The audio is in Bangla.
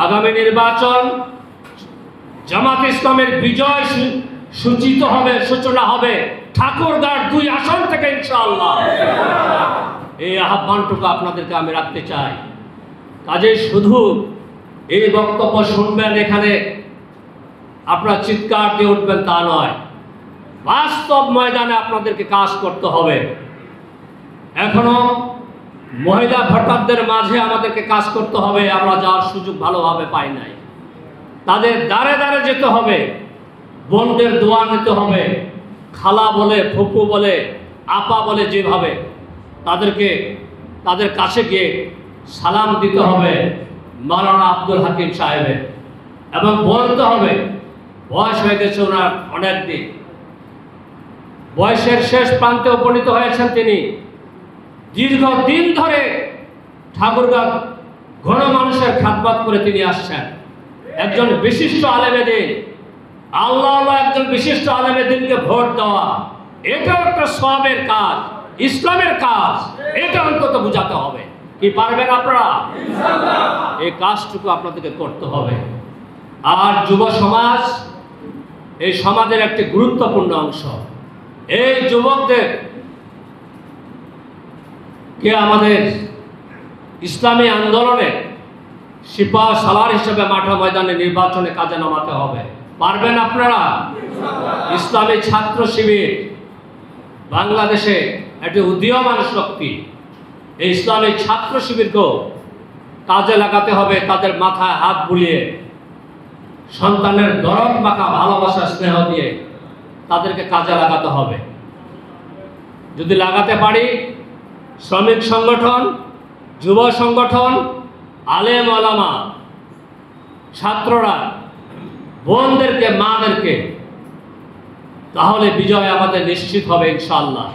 আগামী নির্বাচন জামাত ইসলামের বিজয় সূচিত হবে, সূচনা হবে ঠাকুরগাঁর 2 আসন থেকে ইনশাআল্লাহ। এই আহ্বানটুকু আপনাদেরকে আমি রাখতে চাই। কাজেই শুধু এই বক্তব্য শুনবেন, এখানে আপনারা চিৎকার দিয়ে উঠবেন তা নয়, বাস্তব ময়দানে আপনাদেরকে কাজ করতে হবে। এখনো মহিলা ভোটারদের মাঝে আমাদেরকে কাজ করতে হবে। আমরা যাওয়ার সুযোগ ভালোভাবে পাই নাই। তাদের দ্বারে দ্বারে যেতে হবে, বোনদের দোয়া নিতে হবে, খালা বলে, ফুপু বলে, আপা বলে, যেভাবে তাদের কাছে গিয়ে সালাম দিতে হবে মাওলানা আব্দুল হাকিম সাহেবের, এবং বলতে হবে বয়স হয়ে গেছে ওনার, অনেক দিন বয়সের শেষ প্রান্তে উপনীত হয়েছেন তিনি। দীর্ঘদিন ধরে ঠাকুরগাঁও ঘন মানুষের খিদমত করে তিনি আসছেন। একজন বিশিষ্ট আলেমে দ্বীন, আল্লাহ একজন বিশিষ্ট আলেমে দ্বীনকে ভোট দেওয়া, এটা একটা সওয়াবের কাজ, ইসলামের কাজ। এটা অন্তত বুঝাতে হবে। কি পারবেন আপনারা? এই কাজটুকু আপনাদেরকে করতে হবে। আর যুব সমাজ এই সমাজের একটি গুরুত্বপূর্ণ অংশ। এই যুবকদের কে আমাদের ইসলামী আন্দোলনে সিপাহ সালার হিসেবে মাঠে ময়দানে নির্বাচনে কাজে নামাতে হবে। পারবেন আপনারা? ইসলামী ছাত্র শিবির বাংলাদেশে একটি উদীয়মান শক্তি। এই ইসলামী ছাত্র শিবিরকেও কাজে লাগাতে হবে। তাদের মাথায় হাত বুলিয়ে, সন্তানের দরদ মাখা ভালোবাসা স্নেহ দিয়ে তাদেরকে কাজে লাগাতে হবে। যদি লাগাতে পারি, শ্রমিক সংগঠন, যুব সংগঠন, আলেম ওলামা, ছাত্ররা, বোনদেরকে, মাদেরকে, তাহলে বিজয় আমাদের নিশ্চিত হবে ইনশাআল্লাহ।